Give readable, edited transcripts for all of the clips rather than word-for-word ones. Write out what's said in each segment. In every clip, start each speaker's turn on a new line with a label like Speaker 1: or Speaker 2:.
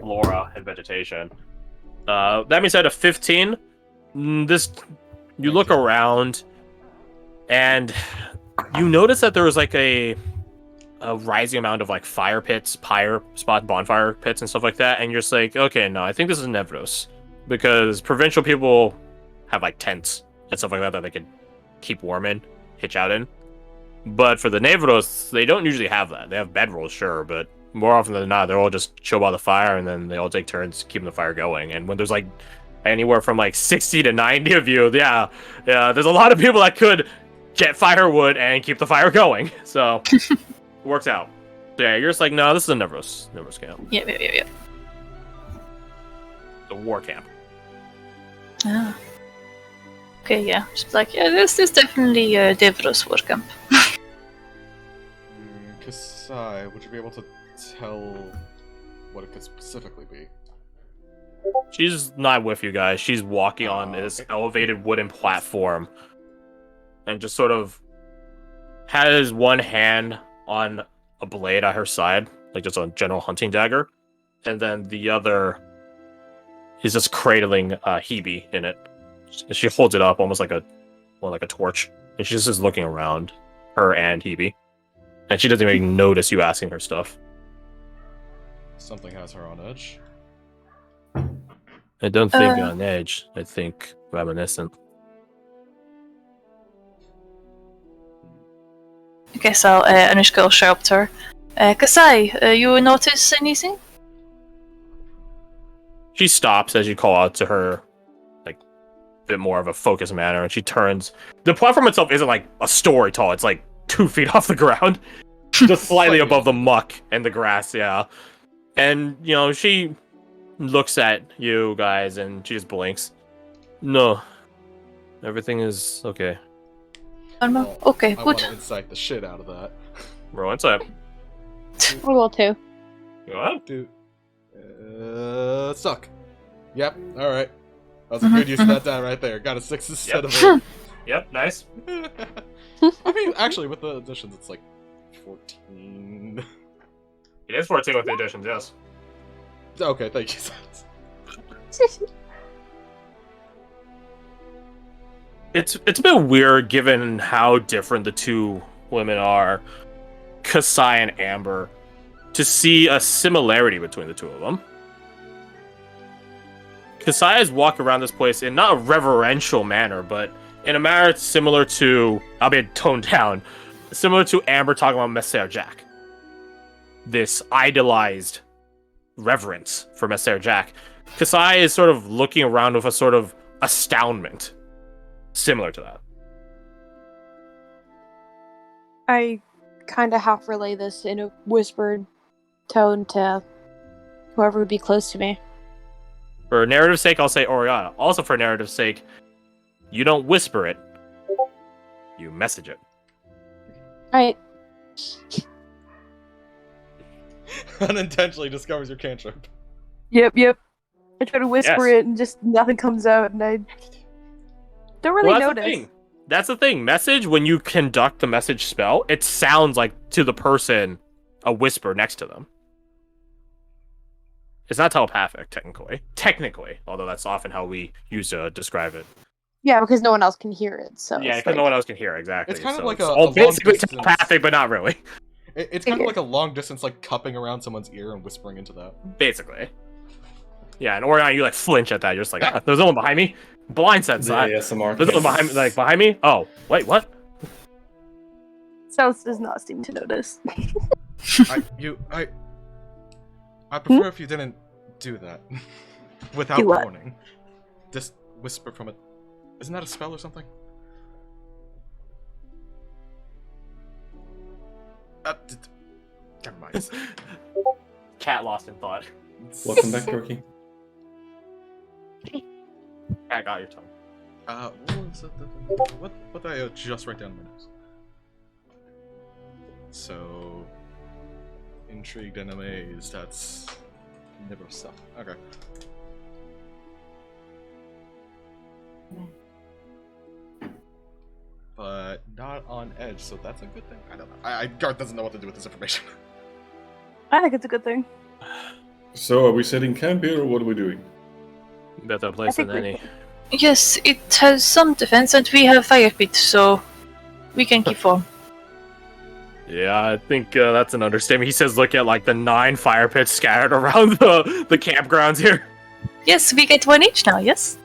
Speaker 1: flora and vegetation. That being said, a 15. You look around, and you notice that there was like a rising amount of like fire pits, bonfire pits, and stuff like that. And you're just like, okay, no, I think this is Nevros, because provincial people have like tents and stuff like that they could keep warm in, hitch out in. But for the Nevros, they don't usually have that. They have bedrolls, sure, but more often than not, they're all just chill by the fire, and then they all take turns keeping the fire going. And when there's like anywhere from like 60 to 90 of you, yeah, there's a lot of people that could get firewood and keep the fire going. So it works out. So yeah, you're just like, no, this is a Nevros camp.
Speaker 2: Yeah.
Speaker 1: The war camp.
Speaker 2: Ah. Okay, yeah. Just like, yeah, this is definitely Devros war camp.
Speaker 3: Kasai, would you be able to tell what it could specifically be?
Speaker 1: She's not with you guys. She's walking on this elevated wooden platform and just sort of has one hand on a blade at her side, like just a general hunting dagger, and then the other is just cradling Hebe in it. She holds it up almost like a torch, and she's just looking around, her and Hebe, and she doesn't even notice you asking her stuff.
Speaker 3: Something has her on edge.
Speaker 1: I don't think on edge. I think reminiscent.
Speaker 2: I guess Anushka will show up to her. Kasai, you notice anything?
Speaker 1: She stops as you call out to her, like a bit more of a focused manner, and she turns. The platform itself isn't like a story tall; it's like 2 feet off the ground, just slightly above the muck and the grass. Yeah, and she looks at you guys and she just blinks. No, everything is okay.
Speaker 3: Well,
Speaker 2: okay,
Speaker 3: I
Speaker 2: good.
Speaker 3: want to insight the shit out of that.
Speaker 1: Roll insight.
Speaker 4: I will too.
Speaker 1: Go ahead.
Speaker 3: Dude. Suck. Yep, alright. That was a good use of that die right there. Got a 6 instead of a...
Speaker 1: Yep, nice.
Speaker 3: I mean, actually, with the additions, it's like 14.
Speaker 1: It is 14 with the additions, yes.
Speaker 3: Okay, thank you.
Speaker 1: It's a bit weird given how different the two women are, Kasai and Amber, to see a similarity between the two of them. Kasai has walked around this place in not a reverential manner, but in a manner similar to, albeit toned down, similar to Amber talking about Messer Jack. This idolized reverence for Messer Jack. Kasai is sort of looking around with a sort of astoundment, similar to that.
Speaker 4: I kind of half relay this in a whispered tone to whoever would be close to me.
Speaker 1: For narrative's sake, I'll say Oriana. Also for narrative's sake, you don't whisper it, you message it.
Speaker 4: Alright.
Speaker 3: Unintentionally discovers your cantrip.
Speaker 4: Yep. I try to whisper it and just nothing comes out, and I don't really notice.
Speaker 1: That's the thing. Message, when you conduct the message spell, it sounds like to the person a whisper next to them. It's not telepathic, technically, although that's often how we use to describe it.
Speaker 4: Yeah, because no one else can hear it. So
Speaker 1: yeah, because no one else can hear it, exactly.
Speaker 3: It's kind of
Speaker 1: so
Speaker 3: like
Speaker 1: it's basically telepathic, but not really.
Speaker 3: It's kind of like a long distance, like cupping around someone's ear and whispering into that.
Speaker 1: Basically. Yeah, and Oriana, you like flinch at that. You're just like, there's no one behind me. Blind sense.
Speaker 5: Yeah, some more.
Speaker 1: There's no one behind me. Oh, wait, what?
Speaker 4: South does not seem to notice.
Speaker 3: I prefer if you didn't do that without
Speaker 4: Do what?
Speaker 3: warning. Just whisper from it. Isn't that a spell or something? Never mind.
Speaker 1: Cat lost in thought.
Speaker 5: Welcome back, Corky.
Speaker 1: Cat got your tongue.
Speaker 3: What was it? What did I just write down in my notes? So, intrigued and amazed. That's never stuff. Okay. But not on edge, so that's a good thing. I don't know. Garth doesn't know what to do with this information.
Speaker 4: I think it's a good thing.
Speaker 5: So, are we setting camp here, or what are we doing?
Speaker 1: Better place than
Speaker 4: think we
Speaker 1: any.
Speaker 2: Yes, it has some defense, and we have fire pit, so we can keep warm.
Speaker 1: Yeah, I think that's an understatement. He says, look at like the 9 fire pits scattered around the campgrounds here.
Speaker 2: Yes, we get one each now, yes?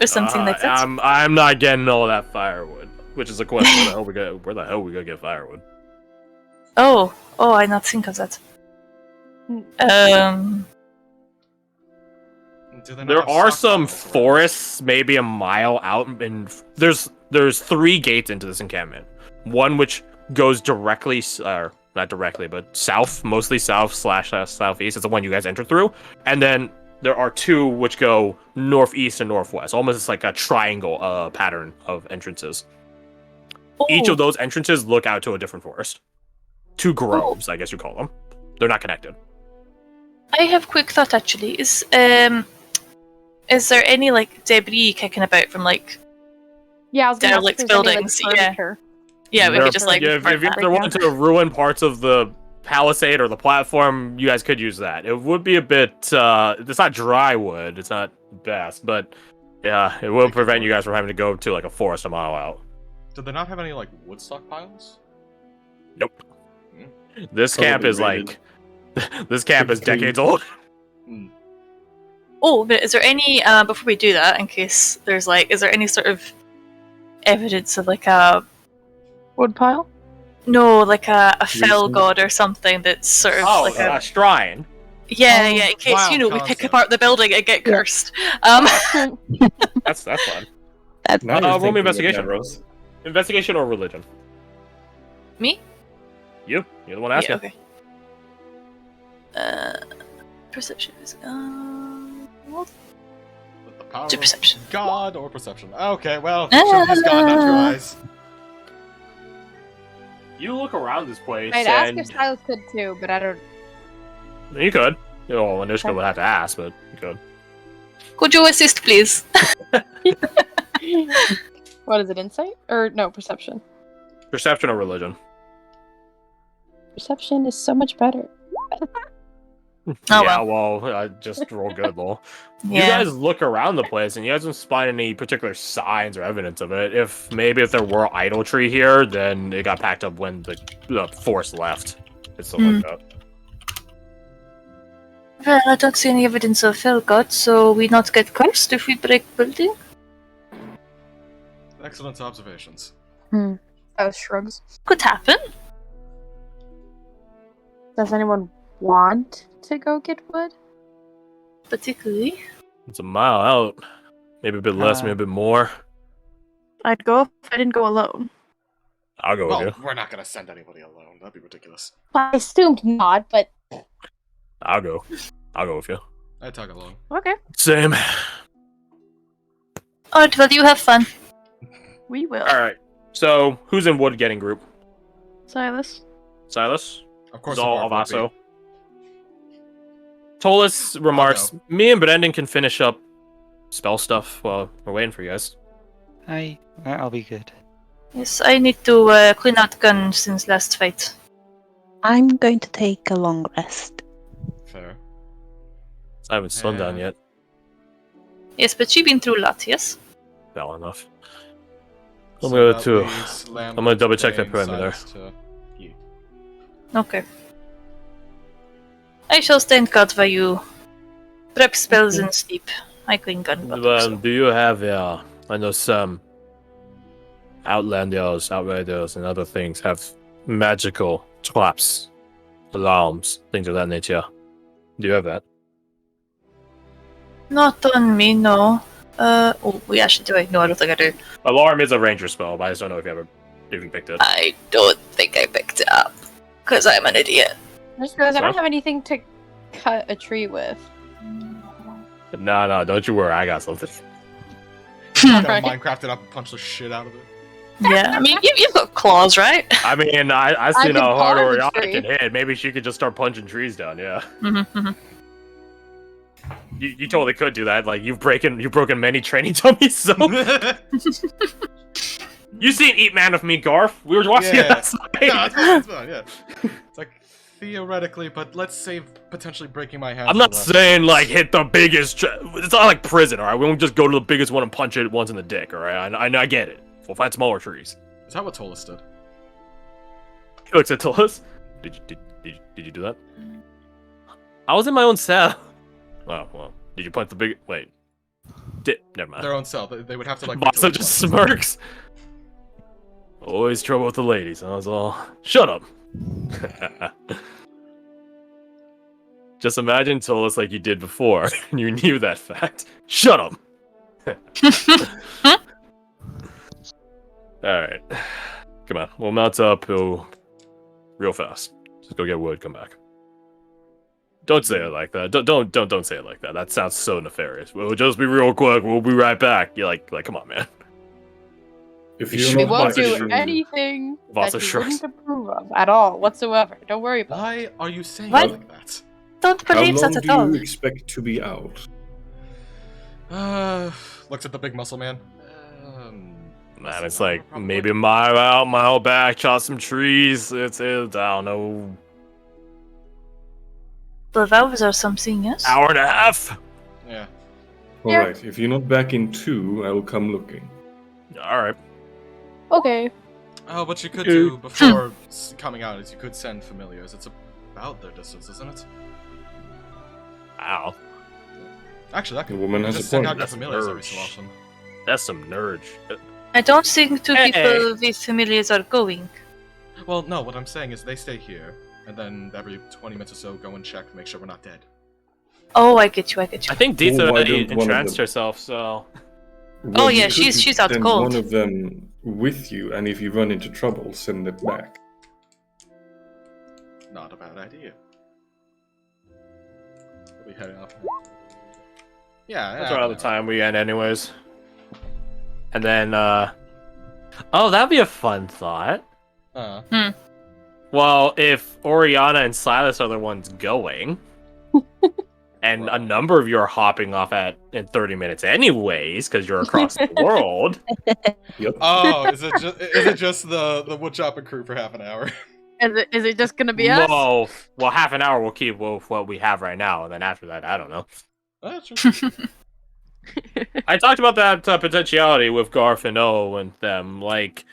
Speaker 2: Or something like that.
Speaker 1: I'm not getting all that firewood, which is a question. Where the hell we gonna get firewood?
Speaker 2: Oh, I not think of that.
Speaker 3: Do they not
Speaker 1: There
Speaker 3: have
Speaker 1: are
Speaker 3: stockpiles
Speaker 1: some
Speaker 3: around?
Speaker 1: forests maybe a mile out, and there's 3 gates into this encampment. One which goes directly, not directly, but south, mostly south/southeast. It's the one you guys enter through, and then there are 2 which go northeast and northwest, almost like a triangle pattern of entrances. Each of those entrances look out to a different forest. 2 groves, I guess you call them. They're not connected.
Speaker 2: I have quick thought actually. Is there any like debris kicking about from like
Speaker 4: Yeah, I was gonna ask
Speaker 2: derelict
Speaker 4: if there's any, like,
Speaker 2: buildings? Yeah.
Speaker 4: furniture.
Speaker 2: Yeah, we
Speaker 1: There-
Speaker 2: could just like
Speaker 1: if you ever want to ruin parts of the palisade or the platform, you guys could use that. It would be a bit. It's not dry wood. It's not best, but yeah, it will prevent you guys from having to go to like a forest a mile out.
Speaker 3: Do they not have any like wood stockpiles?
Speaker 1: Nope. This camp
Speaker 5: Probably
Speaker 1: is
Speaker 5: raided.
Speaker 1: like. This camp is decades old.
Speaker 2: Oh, but is there any before we do that, in case there's like, is there any sort of evidence of like a
Speaker 4: Woodpile?
Speaker 2: no, like a fell
Speaker 5: Reason.
Speaker 2: god or something that's sort of
Speaker 1: Oh,
Speaker 2: like a
Speaker 1: shrine.
Speaker 2: yeah,
Speaker 4: Oh,
Speaker 2: yeah, in case
Speaker 3: wow,
Speaker 2: you know we pick
Speaker 3: concept.
Speaker 2: apart the building and get cursed.
Speaker 1: That's fun.
Speaker 5: Now
Speaker 1: roll me
Speaker 5: you're thinking of
Speaker 1: investigation.
Speaker 5: that, Rose.
Speaker 1: Investigation or religion?
Speaker 2: Me?
Speaker 1: You're the one
Speaker 2: Yeah,
Speaker 1: asking.
Speaker 2: okay. Perception is what?
Speaker 3: With the power
Speaker 2: To perception.
Speaker 3: of God or perception? Okay, well, show these God, not your eyes.
Speaker 1: You look around this place,
Speaker 4: I'd ask
Speaker 1: and
Speaker 4: if Silas could too, but I don't.
Speaker 1: you could. Well, Anishka would have to ask, but you could.
Speaker 2: Could you assist, please?
Speaker 4: What is it? Insight or no perception?
Speaker 1: Perception or religion?
Speaker 4: Perception is so much better.
Speaker 1: Yeah, well, I just roll good, lol. You
Speaker 2: Yeah.
Speaker 1: guys look around the place, and you guys don't find any particular signs or evidence of it. If there were idolatry here, then it got packed up when the force left. It's stuff like that.
Speaker 2: Well, I don't see any evidence of fell god, so we not get cursed if we break building.
Speaker 3: Excellent observations.
Speaker 4: Silas shrugs.
Speaker 2: Could happen.
Speaker 4: Does anyone want to go get wood?
Speaker 2: Particularly.
Speaker 1: It's a mile out. Maybe a bit less, maybe a bit more.
Speaker 4: I'd go if I didn't go alone.
Speaker 1: I'll go
Speaker 3: Well,
Speaker 1: with you.
Speaker 3: we're not gonna send anybody alone. That'd be ridiculous.
Speaker 4: I assumed not, but
Speaker 1: I'll go. I'll go with you.
Speaker 3: I'd tag along.
Speaker 4: okay,
Speaker 1: Same.
Speaker 2: Alright, well, you have fun.
Speaker 4: we will.
Speaker 1: All right. So, who's in wood getting group?
Speaker 4: Silas.
Speaker 1: Silas?
Speaker 3: Of course,
Speaker 1: Zal,
Speaker 3: the dwarf would
Speaker 1: Alvaso. Tolis remarks, me and Brendan can finish up spell stuff while we're waiting for you guys.
Speaker 6: I'll be good.
Speaker 2: Yes, I need to clean out gun since last fight.
Speaker 7: I'm going to take a long rest.
Speaker 3: be. Fair.
Speaker 1: I haven't sundown
Speaker 3: Yeah.
Speaker 1: yet.
Speaker 2: Yes, but she been through a lot, yes?
Speaker 1: Well enough.
Speaker 3: So
Speaker 1: I'm gonna
Speaker 3: that
Speaker 1: too.
Speaker 3: leaves Lambert,
Speaker 1: I'm gonna double check that
Speaker 3: Dane,
Speaker 1: perimeter.
Speaker 3: Silas to you.
Speaker 2: Okay. I shall stand guard while you prep spells and sleep. I clean gun.
Speaker 1: Do you have, I know some Outlanders, Outriders, and other things have magical traps, alarms, things of that nature. Do you have that?
Speaker 2: Not on me, no. We actually do. No, I don't think I do.
Speaker 1: Alarm is a ranger spell, but I just don't know if you even picked it.
Speaker 2: I don't think I picked it up. Because I'm an idiot.
Speaker 4: I just realized I don't
Speaker 1: Sorry?
Speaker 4: have anything to cut a tree with.
Speaker 1: No, don't you worry, I got something.
Speaker 3: Gotta
Speaker 4: Right.
Speaker 3: Minecraft it up and punch the shit out of it.
Speaker 2: Yeah, I mean, you've got claws, right?
Speaker 1: I mean, I seen
Speaker 4: could
Speaker 1: how hard
Speaker 4: carve a
Speaker 1: Oriana
Speaker 4: tree.
Speaker 1: can hit. Maybe she could just start punching trees down, yeah.
Speaker 2: Mm-hmm.
Speaker 1: You totally could do that. Like, you've broken many training dummies, so... You seen Eat Man with me, Garth? We were watching it
Speaker 3: Yeah.
Speaker 1: last night.
Speaker 3: No, it's fine, yeah. It's like theoretically, but let's save potentially breaking my hand.
Speaker 1: I'm not saying like hit the biggest. It's not like prison, all right. We won't just go to the biggest one and punch it once in the dick, all right. I get it. We'll find smaller trees.
Speaker 3: Is that what Tolas did?
Speaker 1: He looks at Tolas. Did you do that? I was in my own cell. Oh well. Did you punch the big? Wait. Never mind.
Speaker 3: Their own cell. They would have to like.
Speaker 1: Vasa just smirks. Always trouble with the ladies. I was all. Shut up. Just imagine Tolas like you did before, and you knew that fact. Shut up. All right, come on. We'll mount up real fast. Just go get wood. Come back. Don't say it like that. Don't say it like that. That sounds so nefarious. We'll just be real quick. We'll be right back. You're like, come on, man.
Speaker 5: If
Speaker 1: We
Speaker 5: you're
Speaker 4: We
Speaker 5: not
Speaker 4: won't
Speaker 5: back
Speaker 4: do
Speaker 5: in-
Speaker 4: anything
Speaker 1: Vasa
Speaker 4: that you
Speaker 1: shrugs.
Speaker 4: wouldn't approve of at all, whatsoever. Don't worry about it.
Speaker 3: Why are you saying
Speaker 2: What?
Speaker 3: it like that?
Speaker 2: Don't
Speaker 5: How
Speaker 2: believe
Speaker 5: long
Speaker 2: that
Speaker 5: do
Speaker 2: at all.
Speaker 5: you expect to be out?
Speaker 3: Looks at the big muscle man.
Speaker 1: Man, it's like maybe a mile out, mile back, chop some trees. It's I don't know,
Speaker 2: 12 hours or something, yes?
Speaker 1: hour and a half.
Speaker 3: Yeah.
Speaker 4: Yeah.
Speaker 5: Alright, if you're not back in 2, I will come looking.
Speaker 1: All right.
Speaker 4: Okay.
Speaker 3: Oh, what you could do before coming out is you could send familiars. It's about their distance, isn't it?
Speaker 1: Wow,
Speaker 3: Actually, that could
Speaker 5: The woman
Speaker 3: you
Speaker 5: has
Speaker 3: just
Speaker 5: a
Speaker 3: send
Speaker 5: point.
Speaker 3: out your
Speaker 1: That's
Speaker 3: familiars
Speaker 1: urge.
Speaker 3: every so often.
Speaker 1: that's some nerd.
Speaker 2: I don't think two
Speaker 1: Hey.
Speaker 2: people with familiars are going.
Speaker 3: Well, no, what I'm saying is they stay here, and then every 20 minutes or so go and check, make sure we're not dead.
Speaker 2: Oh, I get you.
Speaker 1: I think Deetha
Speaker 5: why
Speaker 1: already
Speaker 5: don't one of
Speaker 1: entranced
Speaker 5: them-
Speaker 1: herself, so
Speaker 2: Oh,
Speaker 5: you
Speaker 2: yeah,
Speaker 5: could
Speaker 2: she's out
Speaker 5: send
Speaker 2: cold.
Speaker 5: one of them with you, and if you run into trouble, send it back.
Speaker 3: Not a bad idea. We'll be heading off. Yeah,
Speaker 1: that's
Speaker 3: yeah,
Speaker 1: around the time we end, anyways. And then, oh, that'd be a fun thought. Well, if Oriana and Silas are the ones going, and a number of you are hopping off in 30 minutes anyways, because you're across the world.
Speaker 5: Yep.
Speaker 3: Oh, is it just the woodchopping crew for half an hour?
Speaker 4: Is it just gonna be us?
Speaker 1: Whoa, well, half an hour we'll keep what we have right now, and then after that, I don't know.
Speaker 3: That's true.
Speaker 1: I talked about that potentiality with Garth and O and them. Like,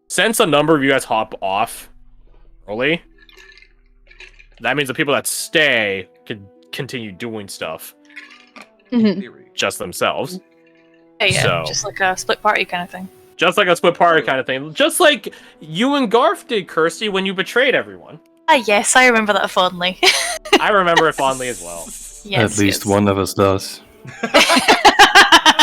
Speaker 1: since a number of you guys hop off early, that means the people that stay can continue doing stuff
Speaker 3: Theory.
Speaker 1: just themselves.
Speaker 2: Yeah,
Speaker 1: So-
Speaker 2: just like a split party kind of thing.
Speaker 1: Just like a split party kind of thing. Just like you and Garth did, Kirsty, when you betrayed everyone.
Speaker 2: Ah, yes, I remember that fondly.
Speaker 1: I remember it fondly as well.
Speaker 2: Yes,
Speaker 8: At least
Speaker 2: yes.
Speaker 8: one of us does.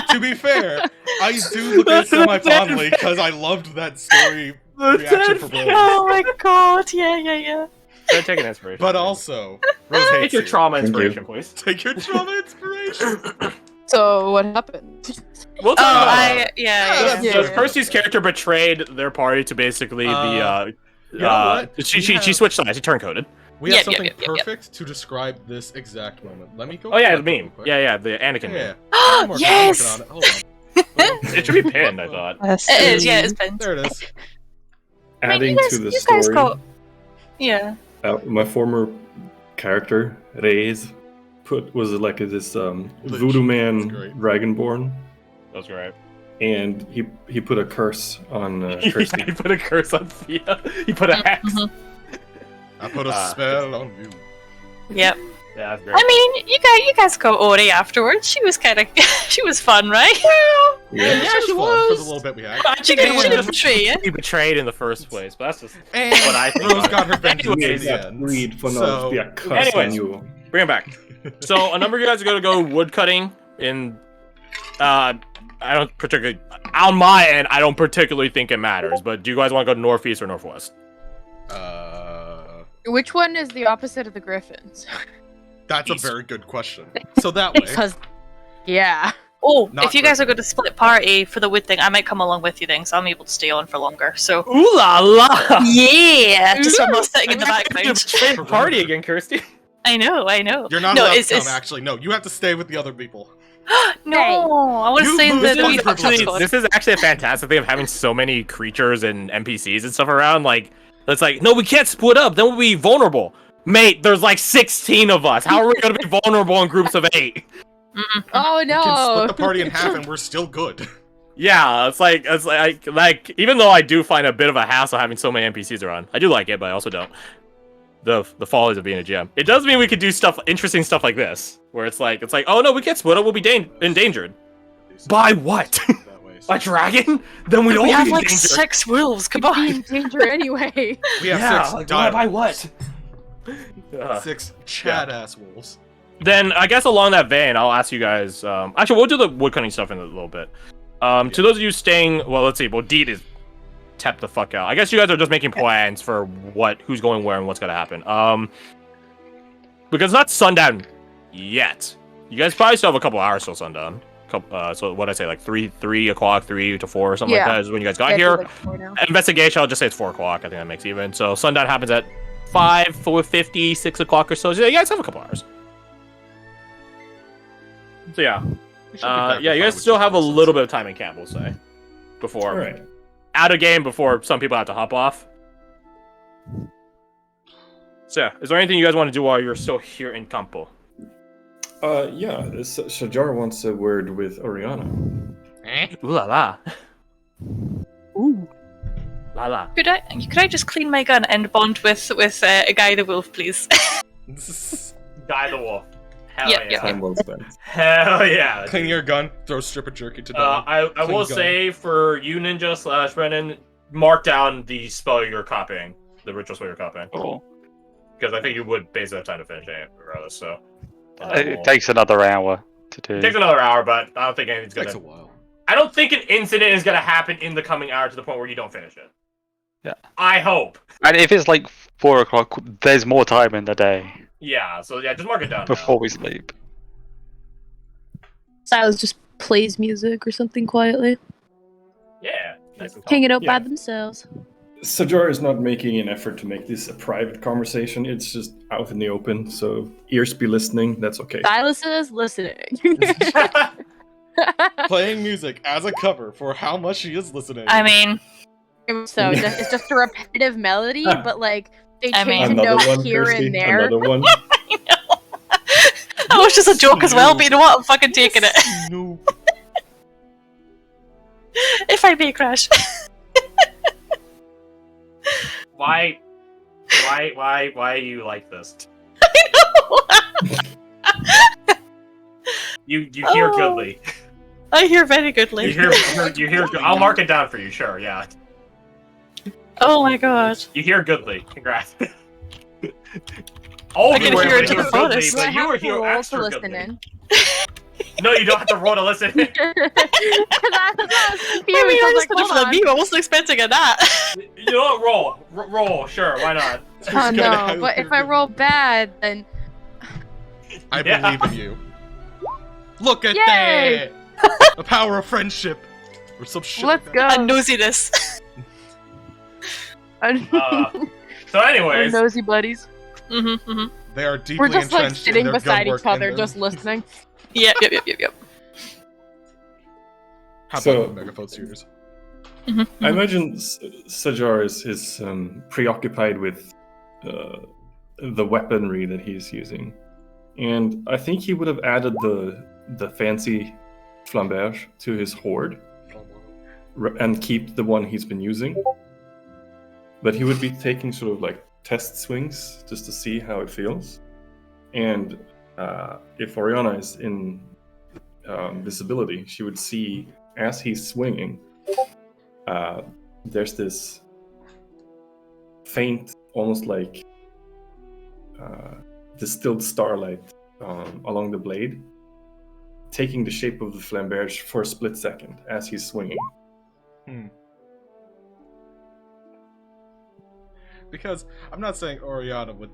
Speaker 3: To be fair, I do look at it semi-fondly because I loved that story reaction for Rose.
Speaker 2: Oh my god, yeah.
Speaker 1: Start taking inspiration.
Speaker 3: But also, Rose
Speaker 1: take
Speaker 3: hates
Speaker 1: your
Speaker 3: you.
Speaker 1: trauma
Speaker 5: Thank you.
Speaker 1: inspiration, please.
Speaker 3: Take your trauma inspiration.
Speaker 4: So what happened?
Speaker 1: We'll
Speaker 2: Oh,
Speaker 1: talk about
Speaker 2: I,
Speaker 1: it.
Speaker 2: yeah.
Speaker 4: Yeah.
Speaker 1: So Kirsty's character betrayed their party to basically
Speaker 3: You know what?
Speaker 1: she switched sides. She turncoated.
Speaker 3: We have
Speaker 2: Yep,
Speaker 3: something
Speaker 2: yep.
Speaker 3: perfect to describe this exact moment. Let me go.
Speaker 1: Oh yeah,
Speaker 3: pull
Speaker 1: the
Speaker 3: it up real
Speaker 1: meme.
Speaker 3: quick.
Speaker 1: Yeah, the Anakin
Speaker 3: Yeah.
Speaker 1: meme.
Speaker 3: I'm working
Speaker 2: Yes!
Speaker 3: on it. Hold on.
Speaker 1: It should be pinned, I thought.
Speaker 2: It is, yeah, it's pinned.
Speaker 3: There it is.
Speaker 2: I mean,
Speaker 5: Adding
Speaker 2: you guys,
Speaker 5: to the
Speaker 2: you guys
Speaker 5: story,
Speaker 2: got... Yeah.
Speaker 5: my former character, Reyes, was like this voodoo man
Speaker 3: That's great.
Speaker 5: dragonborn,
Speaker 1: That's right.
Speaker 5: and he put a curse on Kirsty.
Speaker 1: He put a curse on Thea. He put a hex.
Speaker 2: Mhm.
Speaker 3: I put a spell on you.
Speaker 2: Yep.
Speaker 1: Yeah, that's great.
Speaker 2: I mean, you guys got Ori afterwards. She was kind of... she was fun, right?
Speaker 5: Yeah.
Speaker 3: She was fun for the little bit we had.
Speaker 2: She didn't betray you.
Speaker 1: Be betrayed in the first place, but that's just
Speaker 3: And
Speaker 1: what I think.
Speaker 3: Rose got her vengeance
Speaker 1: Anyways,
Speaker 3: in the end.
Speaker 5: Read for now
Speaker 3: So,
Speaker 5: to be a curse
Speaker 1: anyways.
Speaker 5: on you.
Speaker 1: bring it back. So a number of you guys are gonna go wood cutting in. I don't particularly on my end. I don't particularly think it matters. But do you guys want to go northeast or northwest?
Speaker 4: Which one is the opposite of the Griffins?
Speaker 3: That's a
Speaker 1: East.
Speaker 3: very good question. So that way,
Speaker 4: Because, yeah.
Speaker 2: Oh,
Speaker 3: Not
Speaker 2: if you guys are
Speaker 3: perfect.
Speaker 2: going to split party for the wood thing, I might come along with you then, so I'm able to stay on for longer. So
Speaker 1: Ooh la la!
Speaker 2: yeah, just so I'm not sitting in the
Speaker 1: You're
Speaker 2: background.
Speaker 1: betrayed the party again, Kirsty.
Speaker 2: I know.
Speaker 3: you're not
Speaker 2: no,
Speaker 3: allowed
Speaker 2: it's,
Speaker 3: to come.
Speaker 2: it's...
Speaker 3: Actually, no. You have to stay with the other people.
Speaker 2: no. I want to
Speaker 3: You
Speaker 2: stay in
Speaker 3: lose
Speaker 2: the
Speaker 3: one
Speaker 2: wee
Speaker 3: privilege.
Speaker 2: hot spot.
Speaker 1: This is actually a fantastic thing of having so many creatures and NPCs and stuff around. Like, it's like, no, we can't split up. Then we'll be vulnerable. Mate, there's like 16 of us. How are we gonna be vulnerable in groups of 8?
Speaker 4: Oh
Speaker 3: We can split
Speaker 4: no!
Speaker 3: the party in half and we're still good.
Speaker 1: Yeah, it's like even though I do find a bit of a hassle having so many NPCs around, I do like it, but I also don't. The follies of being a GM. It does mean we could do interesting stuff like this, where it's like, oh no, we can't split up, we'll be endangered. By what? A dragon? Then we'd all
Speaker 2: We
Speaker 1: be
Speaker 2: have
Speaker 1: in
Speaker 2: like
Speaker 1: danger.
Speaker 2: 6 wolves.
Speaker 4: Be in
Speaker 2: Combine.
Speaker 4: danger anyway.
Speaker 3: We have
Speaker 1: Yeah,
Speaker 3: 6
Speaker 1: like,
Speaker 3: dials.
Speaker 1: by what?
Speaker 3: 6 Chad-ass wolves.
Speaker 1: Then I guess along that vein, I'll ask you guys. Actually, we'll do the woodcutting stuff in a little bit. To those of you staying, well, let's see. Well, Deed is tapped the fuck out. I guess you guys are just making plans for who's going where, and what's gonna happen. Because it's not sundown yet. You guys probably still have a couple hours till sundown. So what I say, like 3 o'clock, 3 to 4, or something like that is when you guys got here.
Speaker 4: Like 4 now.
Speaker 1: Investigation, I'll just say it's 4 o'clock. I think that makes even. So sundown happens at 5, 4:50, 6 o'clock or so. So you guys have a couple hours. So yeah. You guys still have a little bit of time in camp, we'll say. Before.
Speaker 5: Alright.
Speaker 1: Out of game before some people have to hop off. So yeah, is there anything you guys want to do while you're still here in Campo?
Speaker 5: Yeah, Shajar wants a word with Oriana.
Speaker 1: Ooh la la.
Speaker 7: Ooh.
Speaker 1: La la.
Speaker 2: Could I just clean my gun and bond with a guy the wolf, please?
Speaker 1: Guy the wolf. Hell
Speaker 2: Yep,
Speaker 1: yeah.
Speaker 2: yep.
Speaker 5: Time well spent.
Speaker 1: Hell yeah.
Speaker 3: Clean your gun, throw strip of jerky to dog.
Speaker 1: I
Speaker 3: Clean
Speaker 1: will
Speaker 3: gun.
Speaker 1: say for you, Ninja / Brennan, mark down the spell you're copying, the ritual spell you're copying,
Speaker 6: Cool.
Speaker 1: because I think you would basically have time to finish it regardless. So
Speaker 6: It takes another hour to do.
Speaker 1: It takes another hour, but I don't think anything's
Speaker 3: Takes a
Speaker 1: gonna.
Speaker 3: while.
Speaker 1: I don't think an incident is gonna happen in the coming hour to the point where you don't finish it.
Speaker 6: Yeah.
Speaker 1: I hope.
Speaker 6: And if it's like 4 o'clock, there's more time in the day
Speaker 1: Yeah. So yeah, just mark it down.
Speaker 6: before we sleep.
Speaker 4: Silas just plays music or something quietly,
Speaker 1: Yeah. Nice and
Speaker 4: hanging out
Speaker 5: Yeah.
Speaker 4: by themselves.
Speaker 5: Sajar is not making an effort to make this a private conversation. It's just out in the open, so ears be listening. That's okay.
Speaker 4: Silas is listening.
Speaker 3: Playing music as a cover for how much she is listening.
Speaker 2: I mean,
Speaker 4: So it's just a repetitive melody, but like they
Speaker 2: I
Speaker 4: change
Speaker 2: mean-
Speaker 4: a
Speaker 5: Another
Speaker 4: note
Speaker 5: one,
Speaker 4: here
Speaker 5: Kirsty.
Speaker 4: and there.
Speaker 5: Another one.
Speaker 2: that was just a joke as well, but you know what? I'm fucking taking it.
Speaker 3: No.
Speaker 2: If I may crash.
Speaker 1: Why are you like this? You hear
Speaker 2: Oh.
Speaker 1: goodly.
Speaker 2: I hear very goodly.
Speaker 1: You hear. I'll mark it down for you. Sure. Yeah.
Speaker 2: Oh my god.
Speaker 1: You hear goodly. Congrats. All
Speaker 2: I
Speaker 1: of you
Speaker 2: can
Speaker 1: were
Speaker 2: hear
Speaker 1: able
Speaker 2: it
Speaker 1: to
Speaker 2: to
Speaker 1: hear
Speaker 2: the
Speaker 1: goodly,
Speaker 2: bonus.
Speaker 4: Do I
Speaker 1: but you
Speaker 4: have
Speaker 1: were
Speaker 4: to
Speaker 1: here
Speaker 4: roll to
Speaker 1: extra
Speaker 4: listen
Speaker 1: goodly.
Speaker 4: in?
Speaker 1: No, you don't have to roll to listen.
Speaker 4: Because I was
Speaker 2: I
Speaker 4: confused.
Speaker 2: mean,
Speaker 4: I
Speaker 2: I
Speaker 4: was
Speaker 2: just
Speaker 4: like,
Speaker 2: put it
Speaker 4: hold
Speaker 2: for the
Speaker 4: on.
Speaker 2: meme. I wasn't expecting a that.
Speaker 1: You know what? Roll. Sure. Why not?
Speaker 4: Oh
Speaker 3: Just
Speaker 4: no,
Speaker 3: gotta
Speaker 4: but
Speaker 3: have
Speaker 4: if I
Speaker 3: her-
Speaker 4: roll bad, then
Speaker 3: I
Speaker 1: Yeah.
Speaker 3: believe in you. Look at
Speaker 4: Yay!
Speaker 3: that! The power of friendship. Or some shit.
Speaker 4: let's
Speaker 3: like
Speaker 4: go.
Speaker 3: that.
Speaker 2: And nosiness.
Speaker 1: So, anyways,
Speaker 4: We're nosy buddies.
Speaker 3: They are deeply
Speaker 4: We're just like
Speaker 3: entrenched in
Speaker 4: sitting
Speaker 3: their
Speaker 4: beside
Speaker 3: gun work
Speaker 4: each other,
Speaker 3: and
Speaker 4: just
Speaker 3: their-
Speaker 4: listening.
Speaker 2: Yep.
Speaker 3: How
Speaker 5: So-
Speaker 3: about the megaphone series?
Speaker 5: I imagine Sajar is preoccupied with the weaponry that he's using, and I think he would have added the fancy flamberge to his hoard and keep the one he's been using. But he would be taking sort of like test swings just to see how it feels, and if Oriana is in visibility, she would see as he's swinging. There's this faint, almost like distilled starlight along the blade, taking the shape of the flamberge for a split second as he's swinging.
Speaker 3: Because I'm not saying Oriana would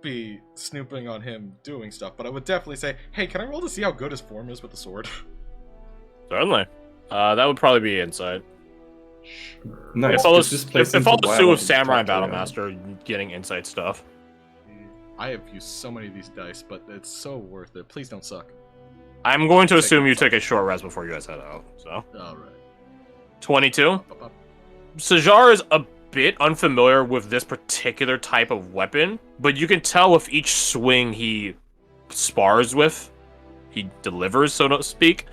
Speaker 3: be snooping on him doing stuff, but I would definitely say, hey, can I roll to see how good his form is with the sword?
Speaker 1: certainly. That would probably be insight.
Speaker 5: Nice.
Speaker 1: It follows,
Speaker 5: this place
Speaker 1: it
Speaker 5: seems
Speaker 1: follows
Speaker 5: a while
Speaker 1: suit of
Speaker 5: to
Speaker 1: Samurai
Speaker 5: talk to Oriana.
Speaker 1: Battlemaster getting insight stuff.
Speaker 3: I have used so many of these dice, but it's so worth it. Please don't suck.
Speaker 1: I'm going to assume you took a short rest before you guys head out. So
Speaker 3: Alright.
Speaker 1: 22. Sajar is a bit unfamiliar with this particular type of weapon, but you can tell with each swing he spars with, he delivers, so to speak,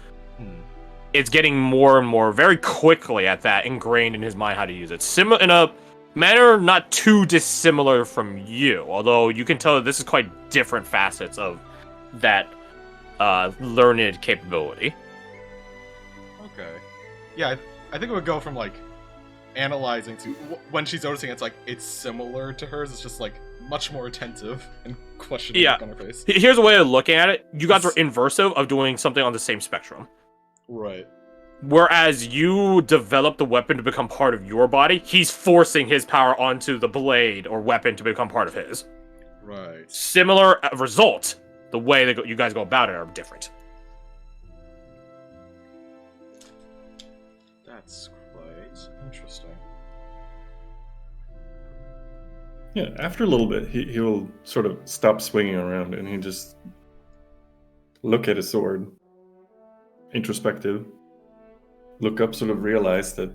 Speaker 1: it's getting more and more very quickly at that ingrained in his mind how to use it. Similar in a manner not too dissimilar from you, although you can tell that this is quite different facets of that learned capability.
Speaker 3: Okay. Yeah, I think it would go from like analyzing to when she's noticing it's similar to hers. It's just like much more attentive and questioning
Speaker 1: Yeah.
Speaker 3: on her face.
Speaker 1: Here's a way of looking at it. You guys are inversive of doing something on the same spectrum.
Speaker 3: Right.
Speaker 1: Whereas you develop the weapon to become part of your body, he's forcing his power onto the blade or weapon to become part of his.
Speaker 3: Right.
Speaker 1: Similar result. The way that you guys go about it are different.
Speaker 3: That's quite interesting.
Speaker 5: Yeah, after a little bit, he will sort of stop swinging around and he just look at his sword, introspective, look up, sort of realize that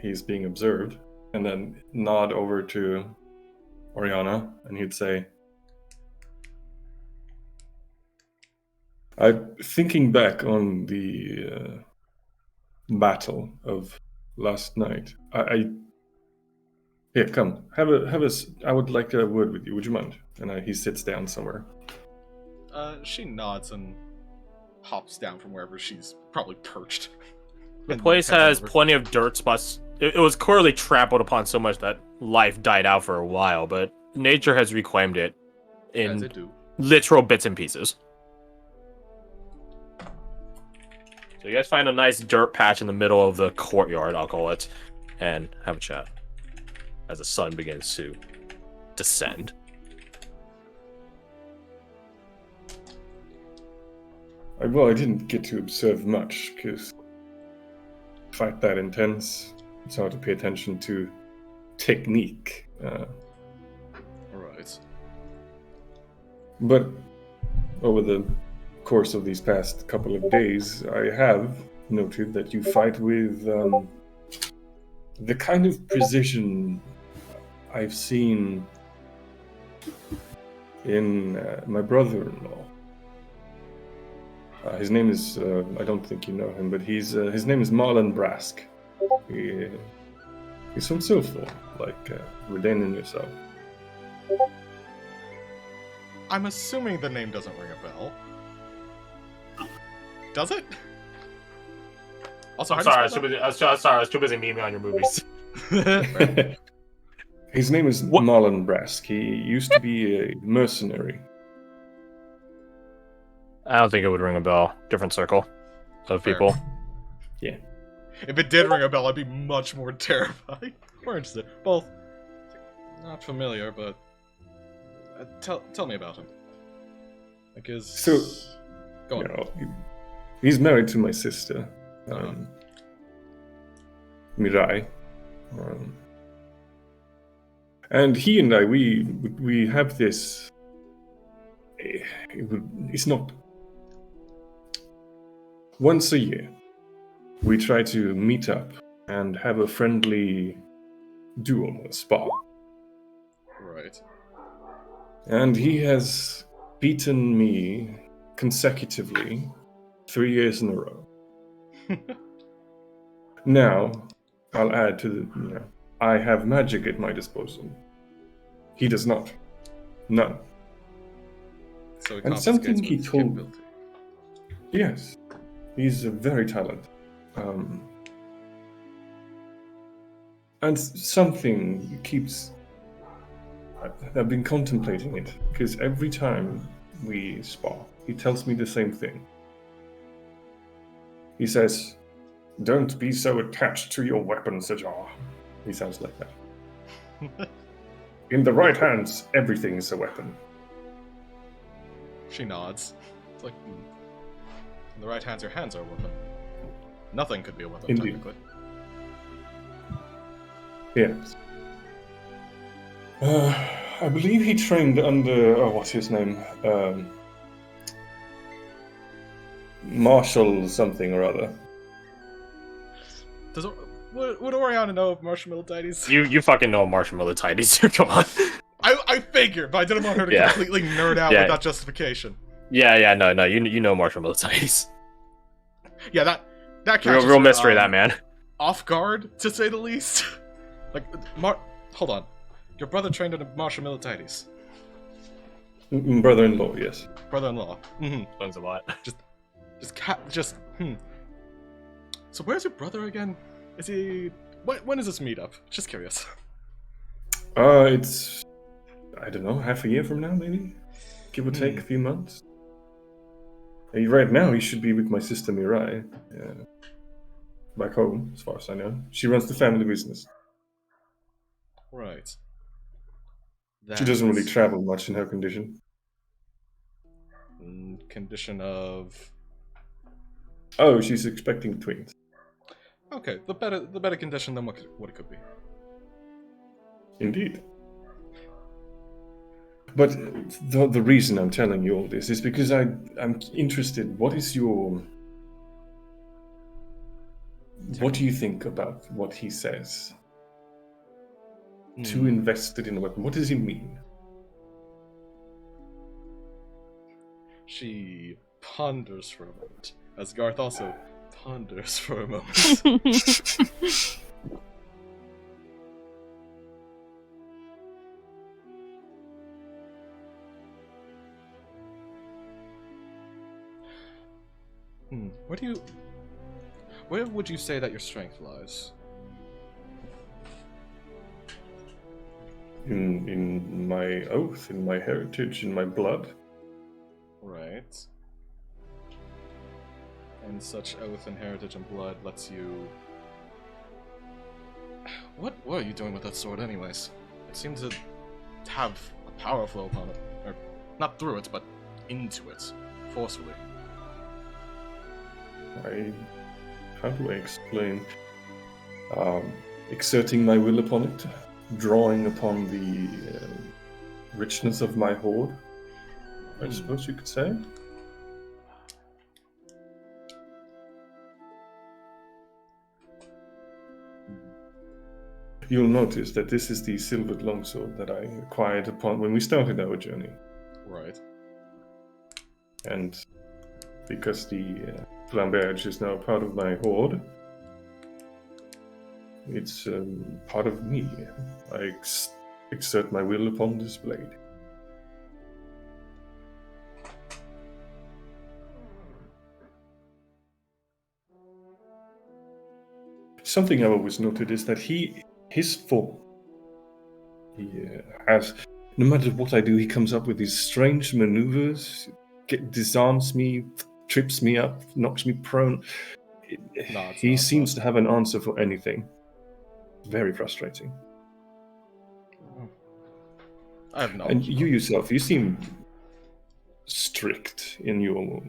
Speaker 5: he's being observed, and then nod over to Oriana, and he'd say, I'm thinking back on the battle of last night. Here, come, have a. I would like a word with you. Would you mind? And he sits down somewhere.
Speaker 3: She nods and hops down from wherever she's probably perched.
Speaker 1: The
Speaker 3: And
Speaker 1: place
Speaker 3: heads
Speaker 1: has
Speaker 3: over.
Speaker 1: plenty of dirt spots. It was clearly trampled upon so much that life died out for a while, but nature has reclaimed it
Speaker 3: As
Speaker 1: in
Speaker 3: they do.
Speaker 1: literal bits and pieces. So you guys find a nice dirt patch in the middle of the courtyard, I'll call it, and have a chat as the sun begins to descend.
Speaker 5: I didn't get to observe much because fight that intense. It's hard to pay attention to technique.
Speaker 3: Right.
Speaker 5: But over the course of these past couple of days, I have noted that you fight with the kind of precision I've seen in my brother-in-law. His name is, I don't think you know him, but his name is Marlon Brask. He's from Silphor, like Redan and yourself.
Speaker 3: I'm assuming the name doesn't ring a bell. Does it? Also,
Speaker 1: I'm
Speaker 3: how
Speaker 1: sorry,
Speaker 3: do you
Speaker 1: I was too busy memeing on your movies.
Speaker 3: spell that?
Speaker 5: His name is
Speaker 1: What?
Speaker 5: Marlon Brask. He used to be a mercenary.
Speaker 1: I don't think it would ring a bell. Different circle of
Speaker 3: Fair.
Speaker 1: people.
Speaker 3: If it did ring a bell, I'd be much more terrified. More interested. Both. Not familiar, but tell me about him. Because
Speaker 5: So,
Speaker 3: go on.
Speaker 5: you know, he's married to my sister, Mirai. And he and I, we have this. It's not. Once a year, we try to meet up and have a friendly duel, a spar.
Speaker 3: Right.
Speaker 5: And he has beaten me consecutively 3 years in a row. Now, I'll add to the, I have magic at my disposal. He does not. None.
Speaker 3: So it
Speaker 5: And something
Speaker 3: confiscates
Speaker 5: he
Speaker 3: with
Speaker 5: told-
Speaker 3: capability.
Speaker 5: Yes, he's very talented. And something keeps. I've been contemplating it because every time we spar, he tells me the same thing. He says, "Don't be so attached to your weapon, Sajar." He sounds like that. In the right hands, everything is a weapon.
Speaker 3: She nods. It's like, in the right hands, your hands are a weapon. Nothing could be a weapon,
Speaker 5: Indeed.
Speaker 3: technically.
Speaker 5: Yes. I believe he trained under, what's his name? Marshall something or other.
Speaker 3: would Oriana know of Marshmallow-tides?
Speaker 1: You fucking know marshmallow tidies. Come on.
Speaker 3: I figured, but I didn't want her to
Speaker 1: Yeah.
Speaker 3: completely nerd out
Speaker 1: Yeah.
Speaker 3: with that justification.
Speaker 1: Yeah, no, you know marshmallow tidies.
Speaker 3: Yeah, that
Speaker 1: Real
Speaker 3: catches her,
Speaker 1: mystery, that man.
Speaker 3: off guard, to say the least. Like, hold on. Your brother trained under Marshmallow-tides.
Speaker 5: Brother-in-law, yes.
Speaker 3: Brother-in-law. Mm-hmm.
Speaker 1: Explains a lot.
Speaker 3: So where's your brother again? Is he... When is this meetup? Just curious.
Speaker 5: It's... I don't know, half a year from now, maybe? Give or take a few months. Right now, he should be with my sister Mirai. Back home, as far as I know. She runs the family business.
Speaker 3: Right.
Speaker 5: She doesn't really travel much in her condition.
Speaker 3: Condition of...
Speaker 5: Oh, she's expecting twins.
Speaker 3: Okay, the better condition than what it could be.
Speaker 5: Indeed. But the reason I'm telling you all this is because I'm interested. What do you think about what he says? Too invested in a weapon. What does he mean?
Speaker 3: She ponders for a moment, as Garth also ponders for a moment. Where would you say that your strength lies?
Speaker 5: In my oath, in my heritage, in my blood.
Speaker 3: Right. And such oath and heritage and blood lets you... What are you doing with that sword anyways? It seems to have a power flow upon it. Or, not through it, but into it. Forcefully.
Speaker 5: How do I explain? Exerting my will upon it. Drawing upon the richness of my hoard. I suppose you could say. You'll notice that this is the silvered longsword that I acquired upon when we started our journey.
Speaker 3: Right.
Speaker 5: And because the flamberge is now part of my hoard, it's part of me. I exert my will upon this blade. Something I always noted is that his form, he has, no matter what I do, he comes up with these strange maneuvers, disarms me, trips me up, knocks me prone. He seems to have an answer for anything. Very frustrating.
Speaker 3: I have knowledge.
Speaker 5: And you yourself, you seem strict in your...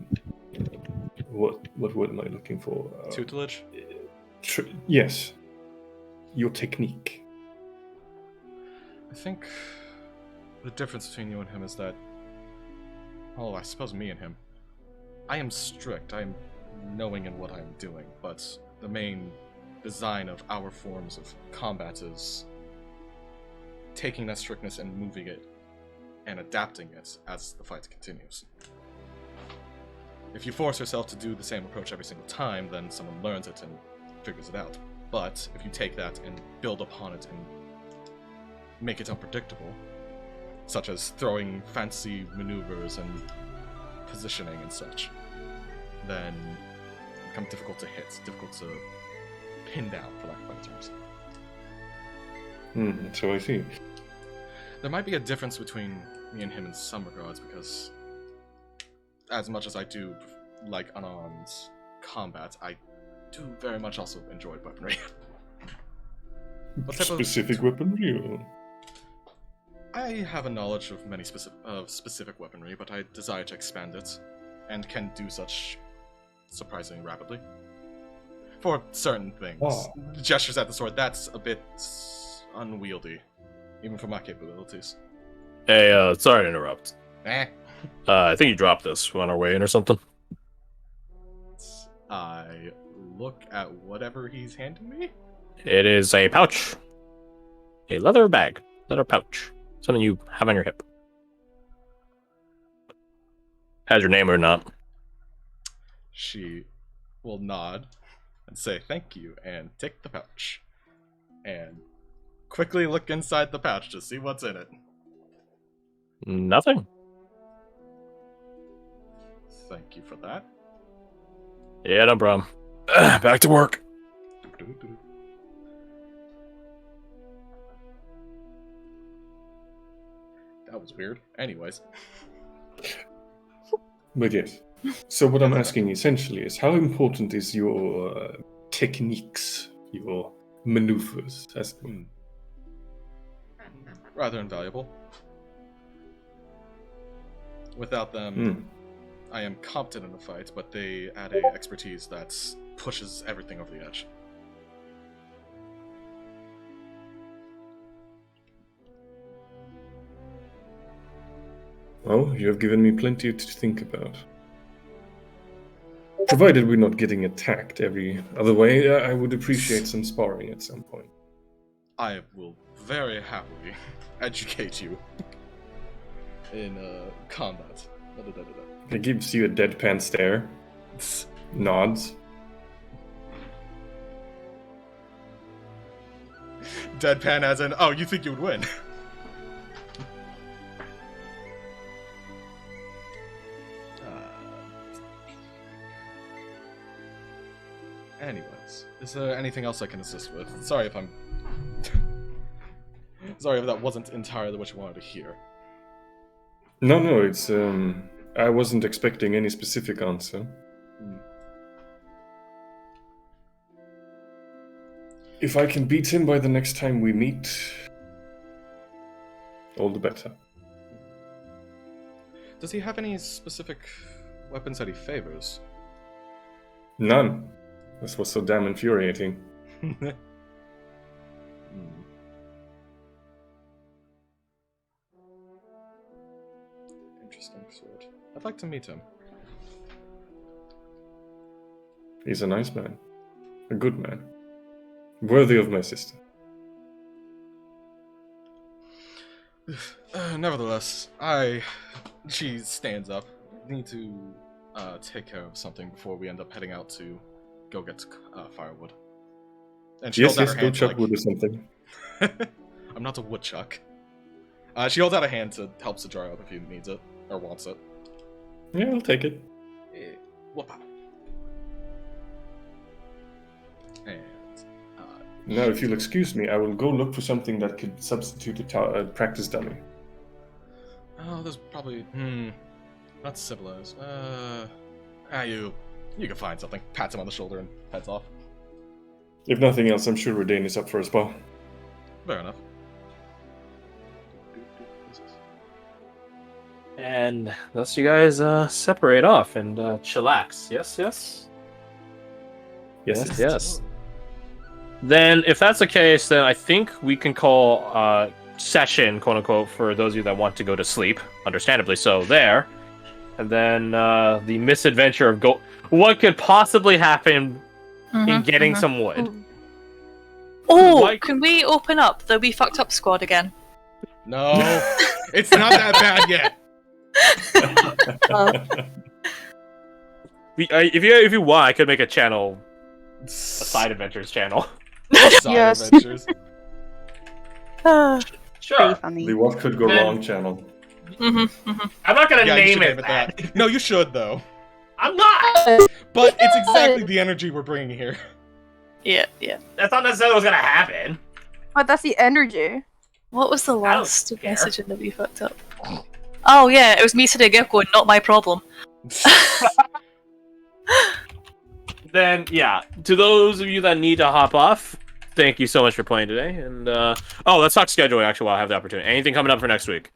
Speaker 5: What word am I looking for?
Speaker 3: Tutelage?
Speaker 5: Yes. Your technique.
Speaker 3: I think the difference between you and him is that... Oh, I suppose me and him. I am strict. I am knowing in what I'm doing, but the main design of our forms of combat is taking that strictness and moving it and adapting it as the fight continues. If you force yourself to do the same approach every single time, then someone learns it and figures it out. But if you take that and build upon it and make it unpredictable, such as throwing fancy maneuvers and positioning and such, then it becomes difficult to hit, difficult to pin down, for lack of better terms.
Speaker 5: So I see.
Speaker 3: There might be a difference between me and him in some regards, because as much as I do like unarmed combat, I do very much also enjoy weaponry. What type
Speaker 5: Specific weaponry? Or...
Speaker 3: I have a knowledge of many specific weaponry, but I desire to expand it, and can do such surprisingly rapidly. For certain things.
Speaker 5: Oh.
Speaker 3: Gestures at the sword, that's a bit unwieldy, even for my capabilities.
Speaker 1: Hey, sorry to interrupt.
Speaker 3: Eh.
Speaker 1: I think you dropped this on our way in or something.
Speaker 3: I look at whatever he's handing me.
Speaker 1: It is a pouch. A leather bag. Leather pouch. Something you have on your hip. Has your name or not.
Speaker 3: She will nod and say thank you and take the pouch. And quickly look inside the pouch to see what's in it.
Speaker 1: Nothing.
Speaker 3: Thank you for that.
Speaker 1: Yeah, no problem. Back to work.
Speaker 3: That was weird. Anyways.
Speaker 5: But yes. So what I'm asking essentially is, how important is your techniques, your maneuvers?
Speaker 3: Rather invaluable. Without them, I am competent in a fight, but they add a expertise that pushes everything over the edge.
Speaker 5: Well, you have given me plenty to think about. Provided we're not getting attacked every other way, I would appreciate some sparring at some point.
Speaker 3: I will very happily educate you in combat.
Speaker 5: It gives you a deadpan stare, nods.
Speaker 3: Deadpan as in, oh, you think you would win? Anyways, is there anything else I can assist with? Sorry if I'm... Sorry if that wasn't entirely what you wanted to hear.
Speaker 5: No, it's, I wasn't expecting any specific answer. If I can beat him by the next time we meet, all the better.
Speaker 3: Does he have any specific weapons that he favors?
Speaker 5: None. That's what's so damn infuriating.
Speaker 3: Interesting sword. I'd like to meet him.
Speaker 5: He's a nice man. A good man. Worthy of my sister.
Speaker 3: Nevertheless, she stands up. Need to take care of something before we end up heading out to go get firewood. And she holds out her
Speaker 5: go
Speaker 3: hand
Speaker 5: chuck wood or something.
Speaker 3: I'm not a woodchuck. She holds out a hand to help Sajara up if he needs it or wants it.
Speaker 5: Yeah, I'll take it.
Speaker 3: Whoop-a. And
Speaker 5: Now, if you'll excuse me, I will go look for something that could substitute a practice dummy.
Speaker 3: oh, there's probably not civilized. You can find something. Pats him on the shoulder and heads off.
Speaker 5: If nothing else, I'm sure Redain is up for a spa.
Speaker 3: Fair enough.
Speaker 1: And thus you guys separate off and chillax. Yes? Yes. Then, if that's the case, then I think we can call session, quote unquote, for those of you that want to go to sleep. Understandably so, there. And then the misadventure of what could possibly happen in getting some wood.
Speaker 2: Oh, can we open up the We Fucked Up squad again?
Speaker 3: No, it's not that bad yet.
Speaker 1: If you want, I could make a channel, a side adventures channel.
Speaker 3: Side
Speaker 4: Yes.
Speaker 3: adventures.
Speaker 7: Pretty
Speaker 1: Sure.
Speaker 7: funny.
Speaker 5: The What Could Go Wrong channel.
Speaker 1: I'm not gonna
Speaker 3: Yeah, you
Speaker 1: name
Speaker 3: should
Speaker 1: it
Speaker 3: name it
Speaker 1: that.
Speaker 3: that. No, you should though.
Speaker 1: I'm not.
Speaker 3: But it's exactly the energy we're bringing here.
Speaker 2: Yeah.
Speaker 1: That's not necessarily what's gonna happen.
Speaker 4: But that's the energy.
Speaker 2: What was the last
Speaker 1: care.
Speaker 2: message that we fucked up? Oh yeah, it was me today going, not my problem.
Speaker 1: Then yeah, to those of you that need to hop off, thank you so much for playing today. And let's talk scheduling actually while I have the opportunity. Anything coming up for next week?